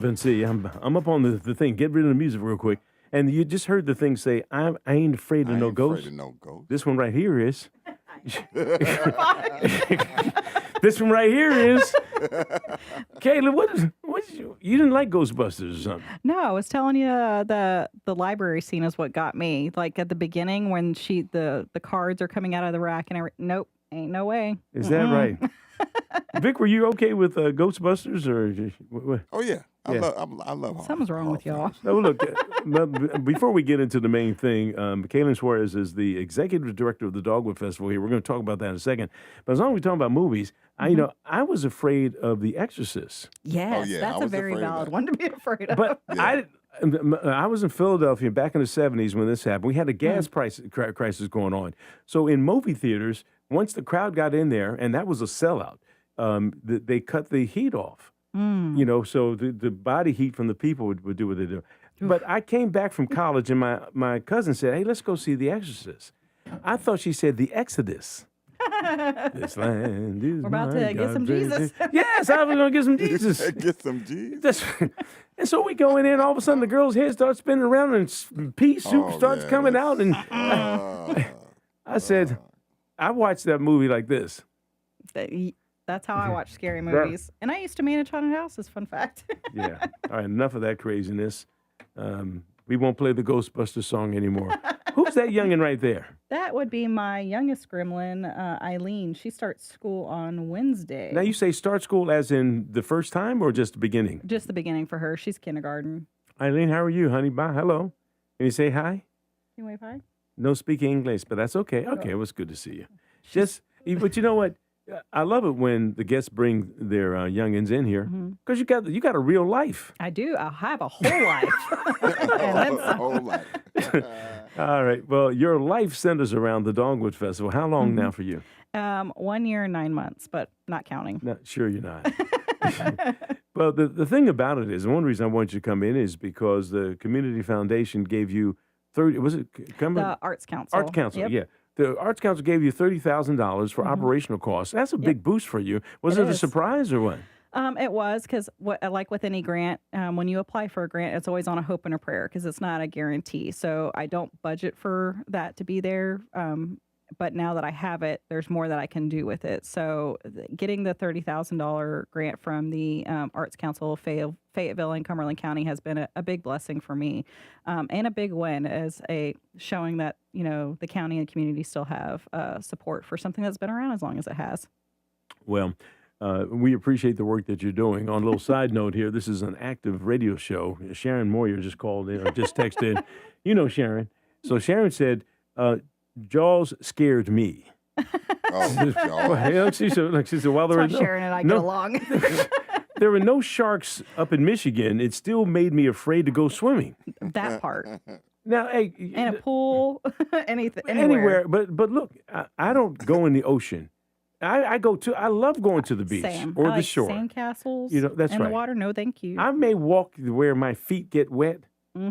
Vinci, I'm up on the thing. Get rid of the music real quick. And you just heard the thing say, I ain't afraid of no ghosts. Afraid of no ghosts. This one right here is. This one right here is. Kayla, what you didn't like Ghostbusters or something? No, I was telling you the library scene is what got me. Like at the beginning when the cards are coming out of the rack and nope, ain't no way. Is that right? Vic, were you okay with Ghostbusters or? What? Oh yeah, I love. Horror. Something's wrong with y'all. No, look. Before we get into the main thing, KAYLYNN SUAREZ is the executive director of the Dogwood Festival here. We're going to talk about that in a second. But as long as we're talking about movies, I was afraid of The Exorcist. Yes, that's a very valid one to be afraid of. But I was in Philadelphia back in the 70s when this happened. We had a gas crisis going on. So in movie theaters, once the crowd got in there, and that was a sellout, they cut the heat off. So the body heat from the people would do what they do. But I came back from college, and my cousin said, hey, let's go see The Exorcist. I thought she said The Exodus. This land is We're about to get some Jesus. Yes, I was going to get some Jesus. Get some Jesus. And so we go in there, and all of a sudden the girl's head starts spinning around, and pea soup starts coming out. And I said, I watched that movie like this. That's how I watch scary movies. And I used to manage haunted houses, fun fact. Yeah. All right, enough of that craziness. We won't play the Ghostbusters song anymore. Who's that youngin' right there? That would be my youngest gremlin, KAYLYNN. She starts school on Wednesday. Now, you say start school as in the first time or just the beginning? Just the beginning for her. She's kindergarten. KAYLYNN, how are you, honey? Bye. Hello. Can you say hi? Can you wave hi? No speaking English, but that's okay. Okay, it was good to see you. But you know what? I love it when the guests bring their youngins in here because you got a real life. I do. I have a whole life. A whole life. All right. Well, your life centers around the Dogwood Festival. How long now for you? 1 year and 9 months, but not counting. No, sure you're not. Well, the thing about it is, one reason I want you to come in is because the Community Foundation gave you the Arts Council. Arts Council, yep. yeah. The Arts Council gave you $30,000 for operational costs. That's a big boost for you. Was it a surprise or what? It was because, like with any grant, when you apply for a grant, it's always on a hope and a prayer because it's not a guarantee. So I don't budget for that to be there. But now that I have it, there's more that I can do with it. So getting the $30,000 grant from the Arts Council of Fayetteville and Cumberland County has been a big blessing for me and a big win as showing that, the county and community still have support for something that's been around as long as it has. Well, we appreciate the work that you're doing. On a little side note here, this is an active radio show. Sharon Moyer just called in or just texted in. You know Sharon. So Sharon said, Jaws scared me. Jaws. She said, while there were Sharon and I get along. There were no sharks up in Michigan. It still made me afraid to go swimming. That part. Now, hey, in a pool, anything, anywhere. But look, I don't go in the ocean. I love going to the beach or the shore. Sandcastles. That's right. In the water, no, thank you. I may walk where my feet get wet.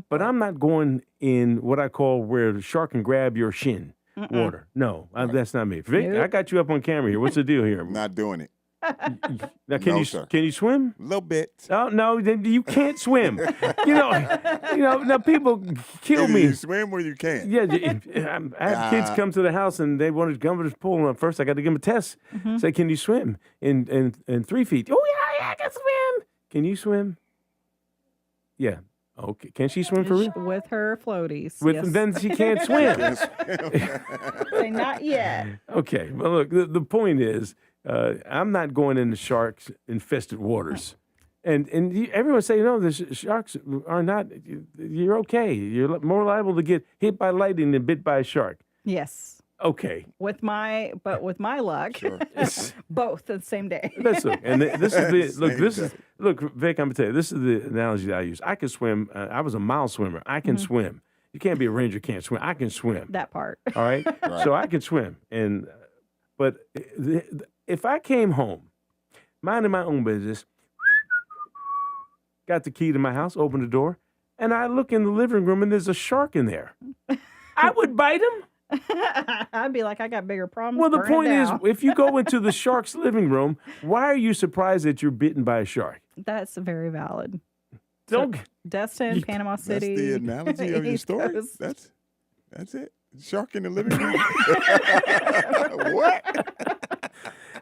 But I'm not going in what I call where the shark can grab your shin water. No, that's not me. Vic, I got you up on camera here. What's the deal here? I'm not doing it. Now, can you swim? A little bit. Oh no, you can't swim. Now people kill me. You swim or you can't. Yeah, I have kids come to the house and they wanted to come to the pool. And first, I got to give them a test. Say, can you swim in 3 feet? Oh yeah, I can swim. Can you swim? Yeah. Okay. Can she swim for real? With her floaties. Yes. Then she can't swim. Say not yet. Okay. Well, look, the point is, I'm not going into shark-infested waters. And everyone say, no, the sharks are not, you're okay. You're more liable to get hit by lightning than bit by a shark. Yes. Okay. With my luck, sure. Both the same day. Listen, and look, Vic, I'm gonna tell you, this is the analogy that I use. I can swim. I was a mile swimmer. I can swim. You can't be a ranger, can't swim. I can swim. That part. All right. So I can swim, but if I came home, minding my own business, got the key to my house, opened the door, and I look in the living room and there's a shark in there, I would bite him. I'd be like, I got bigger problems. Well, the point is, if you go into the shark's living room, why are you surprised that you're bitten by a shark? That's very valid. Don't. Destin, Panama That's City. the analogy of your East story. Coast. That's it. Shark in the living room. What?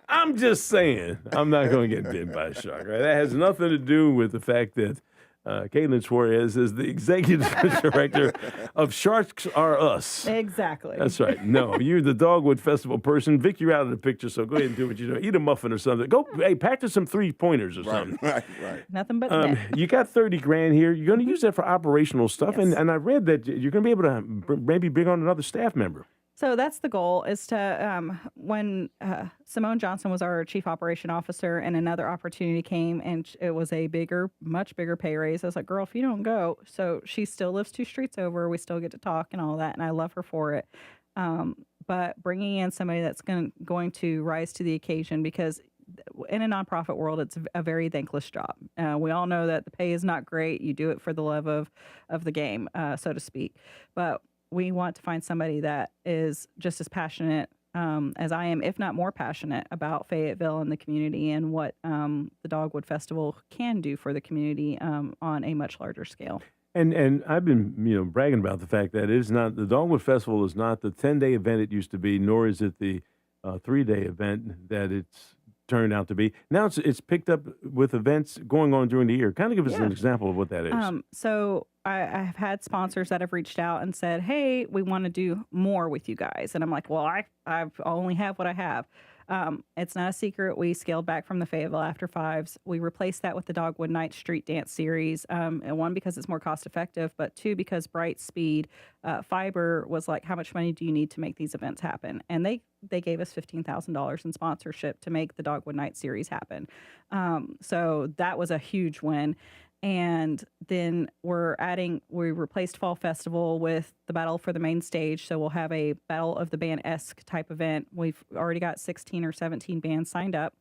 I'm just saying, I'm not going to get bit by a shark. Right? That has nothing to do with the fact that KAYLYNN SUAREZ is the executive director of Sharks Are Us. Exactly. That's right. No, you're the Dogwood Festival person. Vic, you're out of the picture, so go ahead and do what you do. Eat a muffin or something. Go, hey, practice some 3-pointers or something. Right. Nothing but net. You got $30,000 here. You're going to use that for operational stuff, Yes. and I read that you're going to be able to maybe bring on another staff member. So that's the goal, is to, when Simone Johnson was our chief operation officer and another opportunity came and it was a much bigger pay raise, I was like, girl, if you don't go. So she still lives 2 streets over. We still get to talk and all that. And I love her for it. But bringing in somebody that's going to rise to the occasion, because in a nonprofit world, it's a very thankless job. We all know that the pay is not great. You do it for the love of the game, so to speak. But we want to find somebody that is just as passionate as I am, if not more passionate, about Fayetteville and the community and what the Dogwood Festival can do for the community on a much larger scale. And I've been bragging about the fact that the Dogwood Festival is not the 10-day event it used to be, nor is it the 3-day event that it's turned out to be. Now it's picked up with events going on during the year. Kind of give us an example of what that is. So I've had sponsors that have reached out and said, hey, we want to do more with you guys. And I'm like, well, I only have what I have. It's not a secret. We scaled back from the Fayetteville After Fives. We replaced that with the Dogwood Night Street Dance Series. And 1, because it's more cost effective, but 2, because Brightspeed Fiber was like, how much money do you need to make these events happen? And they gave us $15,000 in sponsorship to make the Dogwood Night Series happen. So that was a huge win. And then we replaced Fall Festival with the Battle for the Main Stage. So we'll have a Battle of the Band-esque type event. We've already got 16 or 17 bands signed up.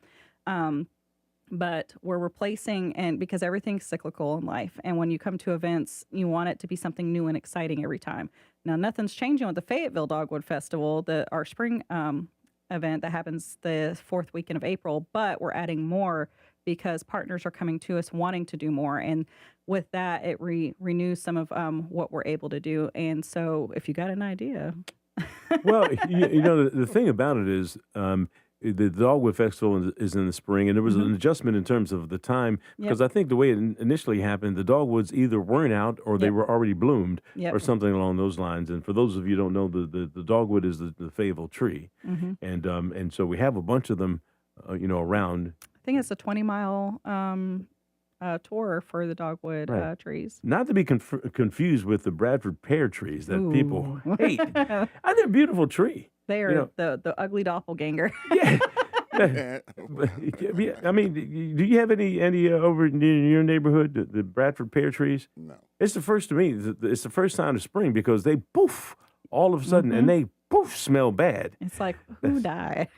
But we're replacing, and because everything's cyclical in life, and when you come to events, you want it to be something new and exciting every time. Now, nothing's changing with the Fayetteville Dogwood Festival, our spring event that happens the 4th weekend of April, but we're adding more because partners are coming to us wanting to do more. And with that, it renews some of what we're able to do. And so if you got an idea. Well, the thing about it is the Dogwood Festival is in the spring, and there was an adjustment in terms of the time, because I think the way it initially happened, the dogwoods either weren't out or they were already bloomed or something along those lines. And for those of you who don't know, the dogwood is the Fayetteville tree. And so we have a bunch of them, around. I think it's a 20-mile tour for the dogwood trees. Not to be confused with the Bradford pear trees that people hate. They're a beautiful tree. They are the ugly doppelganger. Yeah. I mean, do you have any over in your neighborhood, the Bradford pear trees? No. It's the first to me. It's the first sign of spring, because they poof all of a sudden, and they poof smell bad. It's like, who died?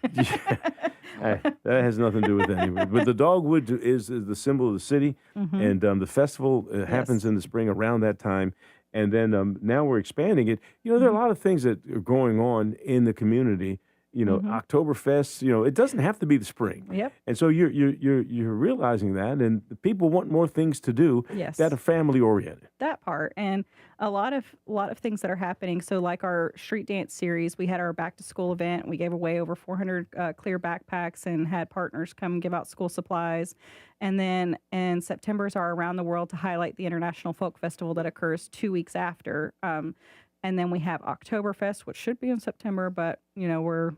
That has nothing to do with anything. But the dogwood is the symbol of the city, and the festival happens in the spring around that time. And then now we're expanding it. There are a lot of things that are going on in the community. Oktoberfest. It doesn't have to be the spring. Yep. And so you're realizing that, and the people want more things to do that are family oriented. That part, and a lot of things that are happening. So like our street dance series, we had our back to school event. We gave away over 400 clear backpacks and had partners come give out school supplies. And then in September is our Around the World to highlight the International Folk Festival that occurs 2 weeks after. And then we have Oktoberfest, which should be in September, but we're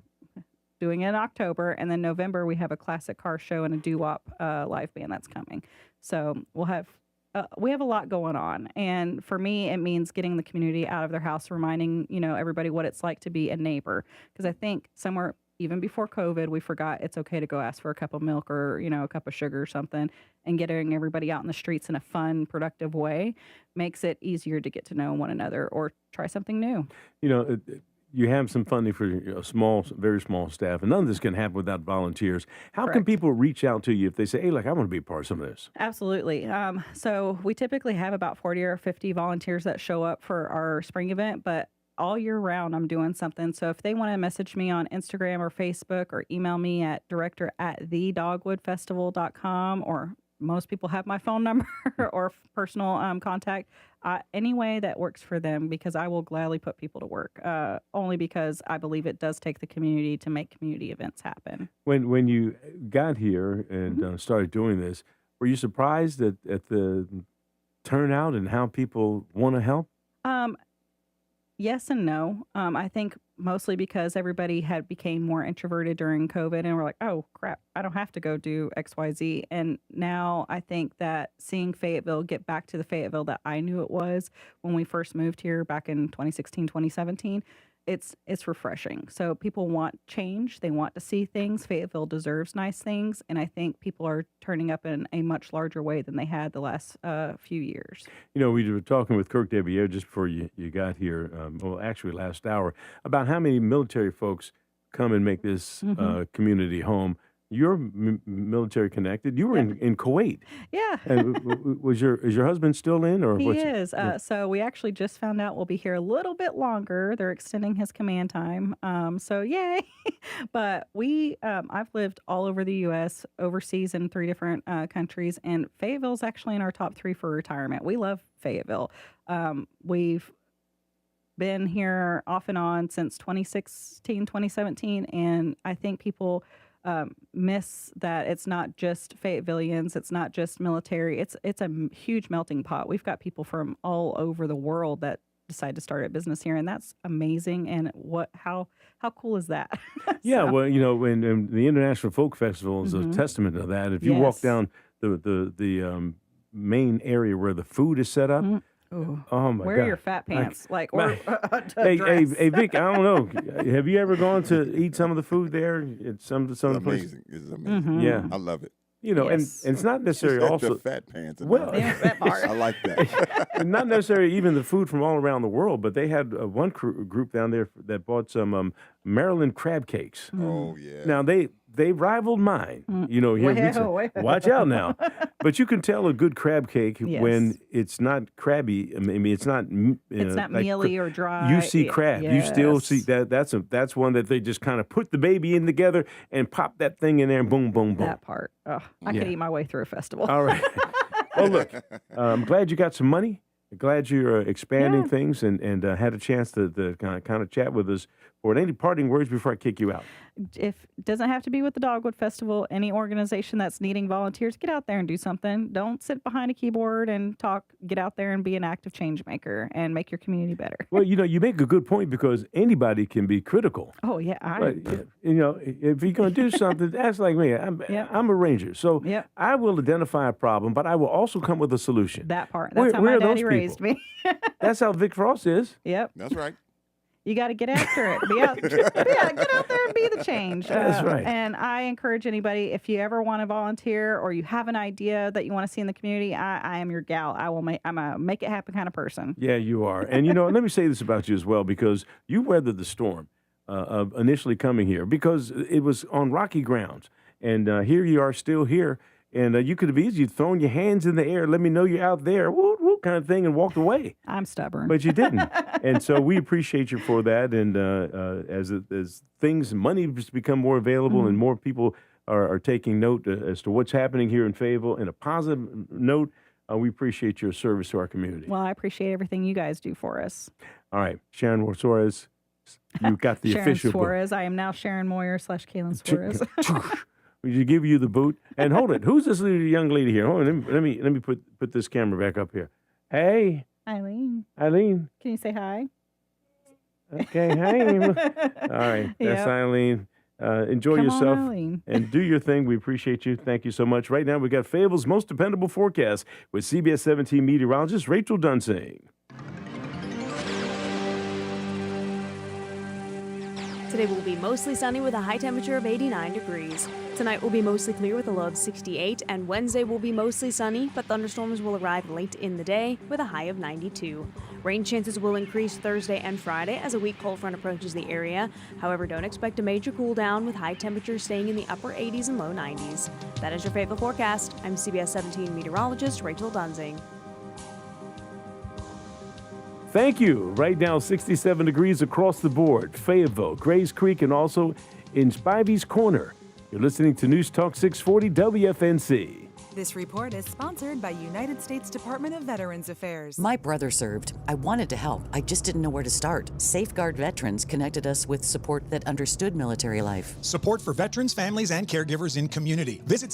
doing it in October. And then November we have a classic car show and a doo-wop live band that's coming. So we have a lot going on. And for me, it means getting the community out of their house, reminding everybody what it's like to be a neighbor. Because I think somewhere even before COVID, we forgot it's okay to go ask for a cup of milk or a cup of sugar or something, and getting everybody out in the streets in a fun, productive way makes it easier to get to know one another or try something new. You have some funding for a very small staff, and none of this can happen without volunteers. How can Correct. people reach out to you if they say, hey, look, I want to be a part of some of this? Absolutely. So we typically have about 40 or 50 volunteers that show up for our spring event, but all year round I'm doing something. So if they want to message me on Instagram or Facebook or email me at director@thedogwoodfestival.com or most people have my phone number or personal contact. Any way that works for them, because I will gladly put people to work. Only because I believe it does take the community to make community events happen. When you got here and started doing this, were you surprised at the turnout and how people want to help? Yes and no. I think mostly because everybody had became more introverted during COVID, and we're like, oh crap, I don't have to go do XYZ. And now I think that seeing Fayetteville get back to the Fayetteville that I knew it was when we first moved here back in 2016, 2017, it's refreshing. So people want change. They want to see things. Fayetteville deserves nice things. And I think people are turning up in a much larger way than they had the last few years. You know, we were talking with Kirk Debier just before you got here, well, actually last hour, about how many military folks come and make this community home. You're military connected. You were in Kuwait. Yeah. And is your husband still in, or He what's is. So we actually just found out we'll be here a little bit longer. They're extending his command time. So yay. But I've lived all over the U.S., overseas in 3 different countries, and Fayetteville's actually in our top 3 for retirement. We love Fayetteville. We've been here off and on since 2016, 2017, and I think people miss that it's not just Fayettevilleans, it's not just military, it's a huge melting pot. We've got people from all over the world that decide to start a business here, and that's amazing. And how cool is that? Yeah, So, well, you know, when the International Folk Festival is a testament to that. If you walk yes. down the main area where the food is set up, Ooh. oh my Wear God. your fat pants, or a Hey, dress. Vic, I don't know. Have you ever gone to eat some of the food there at some of It's the places? amazing. It's amazing. Yeah. I love it. You know, Yes. and it's not She necessarily said also the fat pants. Well, Yeah, that part. I like that. not necessarily even the food from all around the world, but they had one group down there that bought some Maryland crab cakes. Oh yeah. Now they rivaled mine. You know, here in Pizza. Well. Watch out now. But you can tell a good crab cake Yes. when it's not crabby. I mean, it's not. It's not like mealy or dry. You see crab. You still see Yes. that. That's one that they just kind of put the baby in together and pop that thing in there and boom, boom, boom. That part. Oh, I Yeah. could eat my way through a festival. All right. Well, look, I'm glad you got some money. Glad you're expanding Yeah. things and had a chance to kind of chat with us. For any parting words before I kick you out? If it doesn't have to be with the Dogwood Festival, any organization that's needing volunteers, get out there and do something. Don't sit behind a keyboard and talk. Get out there and be an active change maker and make your community better. Well, you know, you make a good point because anybody can be critical. Oh yeah, But, you know, if you're going to do something, that's like me. Yep. I'm a ranger. So Yep. I will identify a problem, but I will also come with a solution. that part. Where- That's how where my are those daddy raised me. That's how Vic Frost is. Yep. That's right. You got to get after it. Be out, yeah, get out there and be the change. That's right. And I encourage anybody, if you ever want to volunteer or you have an idea that you want to see in the community, I am your gal. I'm a make it happen kind of person. Yeah, you are. And, you know, let me say this about you as well, because you weathered the storm of initially coming here because it was on rocky grounds. And here you are still here. And you could have easily thrown your hands in the air, let me know you're out there, woo, woo, kind of thing, and walked away. I'm stubborn. But you didn't. And so we appreciate you for that. And as things, money has become more available and more people are taking note as to what's happening here in Fayetteville in a positive note, we appreciate your service to our community. Well, I appreciate everything you guys do for us. All right, Sharon SUAREZ, you got the Sharon official boot. SUAREZ. I am now Sharon Moyer / KAYLYNN SUAREZ. We should give you the boot. And hold it. Who's this young lady here? Hold on, let me put this camera back up here. Hey, Eileen, Eileen. can you say hi? Okay, hey. All right, that's Yep. Eileen. Enjoy Come yourself on, Eileen. and do your thing. We appreciate you. Thank you so much. Right now, we got Fayetteville's most dependable forecast with CBS 17 meteorologist Rachel Dunsing. Today will be mostly sunny with a high temperature of 89 degrees. Tonight will be mostly clear with a low of 68, and Wednesday will be mostly sunny, but thunderstorms will arrive late in the day with a high of 92. Rain chances will increase Thursday and Friday as a weak cold front approaches the area. However, don't expect a major cool down with high temperatures staying in the upper 80s and low 90s. That is your Fayetteville forecast. I'm CBS 17 meteorologist Rachel Dunsing. Thank you. Right now, 67 degrees across the board. Fayetteville, Grays Creek, and also in Spivey's Corner. You're listening to News Talk 640 WFNC. This report is sponsored by United States Department of Veterans Affairs. My brother served. I wanted to help. I just didn't know where to start. Safeguard Veterans connected us with support that understood military life. Support for veterans, families, and caregivers in community. Visit